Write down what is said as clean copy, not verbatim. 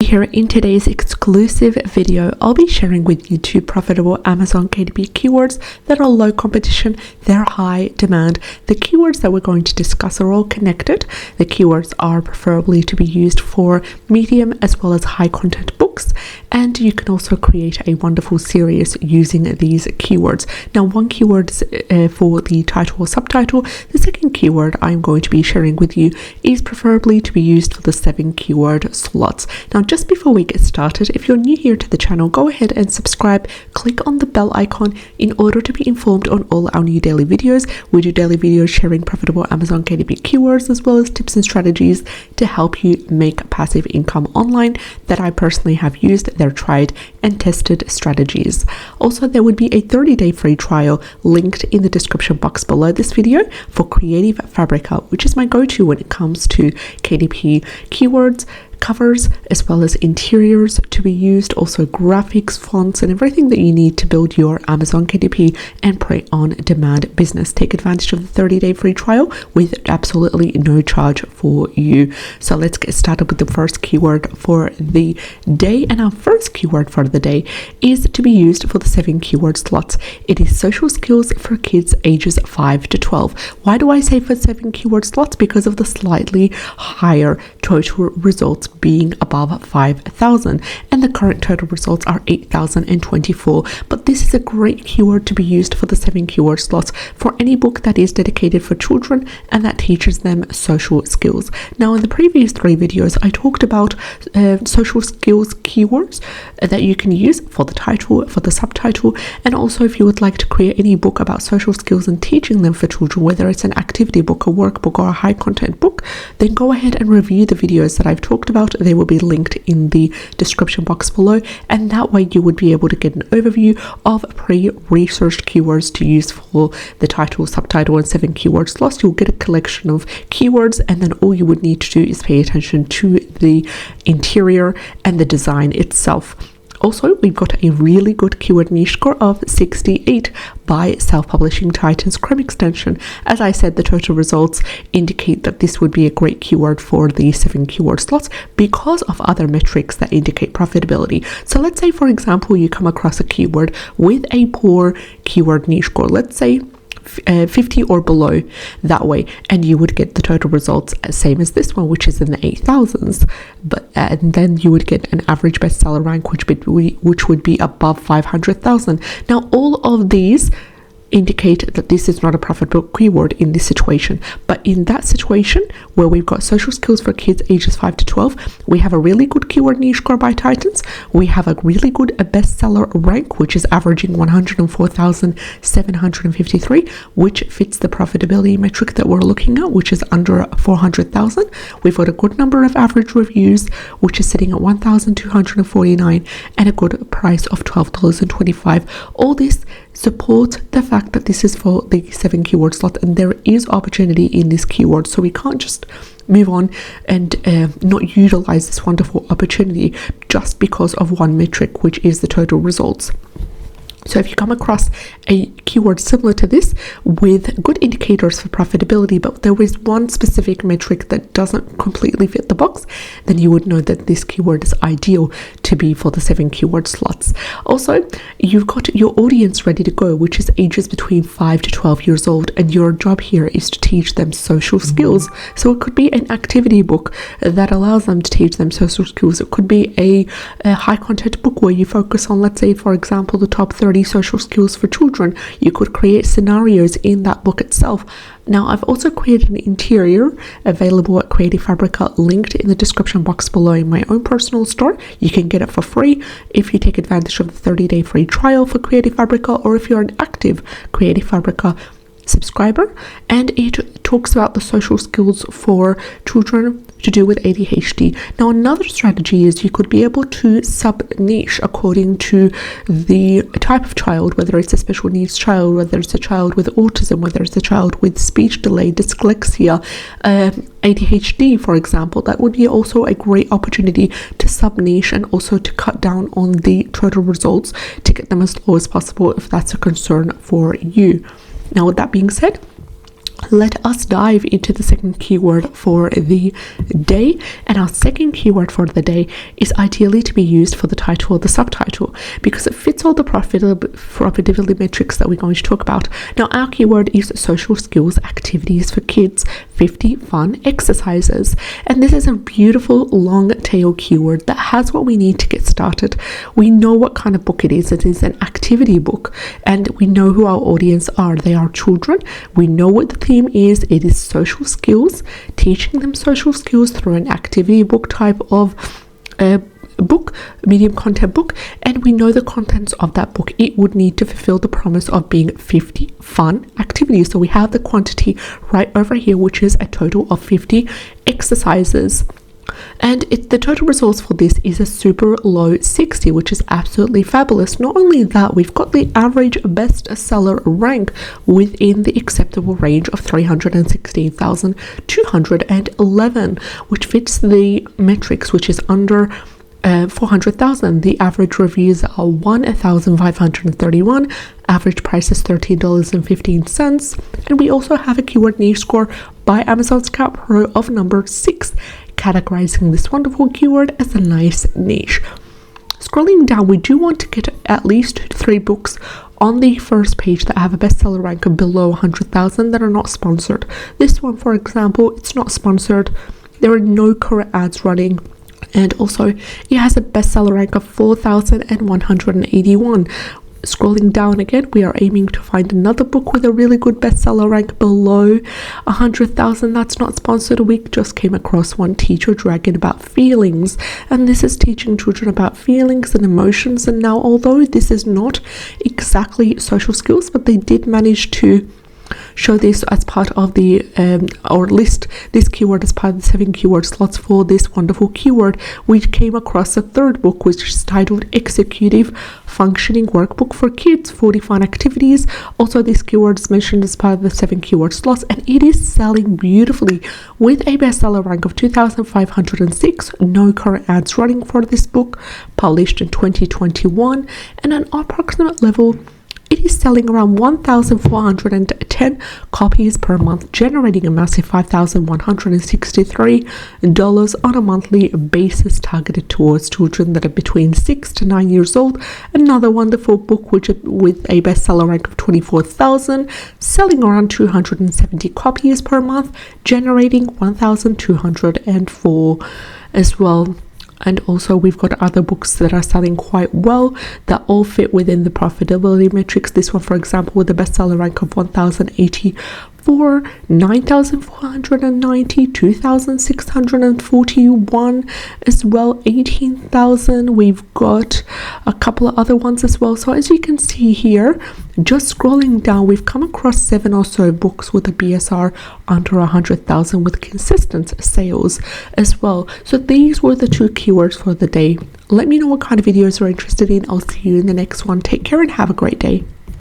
Here in today's exclusive video, I'll be sharing with you 2 profitable Amazon KDP keywords that are low competition, they're high demand. The keywords that we're going to discuss are all connected. The keywords are preferably to be used for medium as well as high content books, and you can also create a wonderful series using these keywords. Now, one keyword is for the title or subtitle. The second keyword I'm going to be sharing with you is preferably to be used for the 7 keyword slots. Now, just before we get started, if you're new here to the channel, go ahead and subscribe. Click on the bell icon in order to be informed on all our new daily videos. We do daily videos sharing profitable Amazon KDP keywords as well as tips and strategies to help you make passive income online that I personally have used. They're tried and tested strategies. Also, there would be a 30-day free trial linked in the description box below this video for Creative Fabrica, which is my go-to when it comes to KDP keywords, covers, as well as interiors to be used, also graphics, fonts, and everything that you need to build your Amazon KDP and print-on-demand business. Take advantage of the 30-day free trial with absolutely no charge for you. So let's get started with the first keyword for the day. And our first keyword for the day is to be used for the 7 keyword slots. It is social skills for kids ages 5 to 12. Why do I say for 7 keyword slots? Because of the slightly higher total results being above 5,000, and the current total results are 8,024. But this is a great keyword to be used for the 7 keyword slots for any book that is dedicated for children and that teaches them social skills. Now, in the previous 3 videos, I talked about social skills keywords that you can use for the title, for the subtitle, and also if you would like to create any book about social skills and teaching them for children, whether it's an activity book, a workbook, or a high content book, then go ahead and review the videos that I've talked about. They will be linked in the description box below, and that way you would be able to get an overview of pre-researched keywords to use for the title, subtitle, and 7 keyword slots. You'll get a collection of keywords, and then all you would need to do is pay attention to the interior and the design itself. Also, we've got a really good keyword niche score of 68 by Self-Publishing Titans Chrome extension. As I said, the total results indicate that this would be a great keyword for the 7 keyword slots because of other metrics that indicate profitability. So let's say, for example, you come across a keyword with a poor keyword niche score, let's say 50 or below that way, and you would get the total results same as this one, which is in the 8,000s, and then you would get an average bestseller rank which would be above 500,000. Now, all of these indicate that this is not a profitable keyword in this situation, but in that situation where we've got social skills for kids ages 5 to 12, we have a really good keyword niche score by Titans. We have a really good bestseller rank, which is averaging 104,753, which fits the profitability metric that we're looking at, which is under 400,000. We've got a good number of average reviews, which is sitting at 1,249, and a good price of $12.25. All this support the fact that this is for the 7 keyword slot, and there is opportunity in this keyword, so we can't just move on and not utilize this wonderful opportunity just because of one metric, which is the total results. So if you come across a keyword similar to this with good indicators for profitability, but there is one specific metric that doesn't completely fit the box, then you would know that this keyword is ideal to be for the 7 keyword slots. Also, you've got your audience ready to go, which is ages between 5 to 12 years old, and your job here is to teach them social skills. So it could be an activity book that allows them to teach them social skills. It could be a high content book where you focus on, let's say, for example, the top 30 social skills for children. You could create scenarios in that book itself. Now, I've also created an interior available at Creative Fabrica, linked in the description box below in my own personal store. You can get it for free if you take advantage of the 30-day free trial for Creative Fabrica, or if you're an active Creative Fabrica subscriber, and it talks about the social skills for children to do with ADHD. Now, another strategy is you could be able to sub-niche according to the type of child, whether it's a special needs child, whether it's a child with autism, whether it's a child with speech delay, dyslexia, ADHD, for example. That would be also a great opportunity to sub-niche and also to cut down on the total results to get them as low as possible if that's a concern for you. Now, with that being said, let us dive into the second keyword for the day. And our second keyword for the day is ideally to be used for the title or the subtitle, because it fits all the profitability metrics that we're going to talk about. Now, our keyword is social skills activities for kids, 50 fun exercises. And this is a beautiful long tail keyword that has what we need to get started. We know what kind of book it is. It is an activity book, and we know who our audience are. They are children. We know what the theme is. It is social skills, teaching them social skills through an activity book type of book, medium content book, and we know the contents of that book. It would need to fulfill the promise of being 50 fun activities. So we have the quantity right over here, which is a total of 50 exercises. And the total results for this is a super low 60, which is absolutely fabulous. Not only that, we've got the average bestseller rank within the acceptable range of 316,211, which fits the metrics, which is under 400,000. The average reviews are 1,531. Average price is $13.15. And we also have a keyword niche score by Amazon Scout Pro of number 6, categorizing this wonderful keyword as a nice niche. Scrolling down, we do want to get at least 3 books on the first page that have a bestseller rank of below 100,000 that are not sponsored. This one, for example, it's not sponsored. There are no current ads running. And also, it has a bestseller rank of 4,181. Scrolling down again, we are aiming to find another book with a really good bestseller rank below 100,000 that's not sponsored. We just came across one, Teacher Dragon, about feelings, and this is teaching children about feelings and emotions. And now, although this is not exactly social skills, but they did manage to show this as part of the or list this keyword as part of the 7 keyword slots for this wonderful keyword. We came across a third book, which is titled Executive Functioning Workbook for Kids, 40 Fun Activities. Also, this keyword is mentioned as part of the 7 keyword slots, and it is selling beautifully with a bestseller rank of 2,506. No current ads running for this book, published in 2021, and an approximate level. It is selling around 1,410 copies per month, generating a massive $5,163 on a monthly basis, targeted towards children that are between 6 to 9 years old. Another wonderful book with a bestseller rank of 24,000, selling around 270 copies per month, generating 1,204 as well. And also, we've got other books that are selling quite well that all fit within the profitability metrics. This one, for example, with a bestseller rank of 1,084, 9,490, 2,641 as well, 18,000. We've got a couple of other ones as well. So as you can see here, just scrolling down, we've come across 7 or so books with a BSR under 100,000 with consistent sales as well. So these were the 2 keywords for the day. Let me know what kind of videos you're interested in. I'll see you in the next one. Take care and have a great day.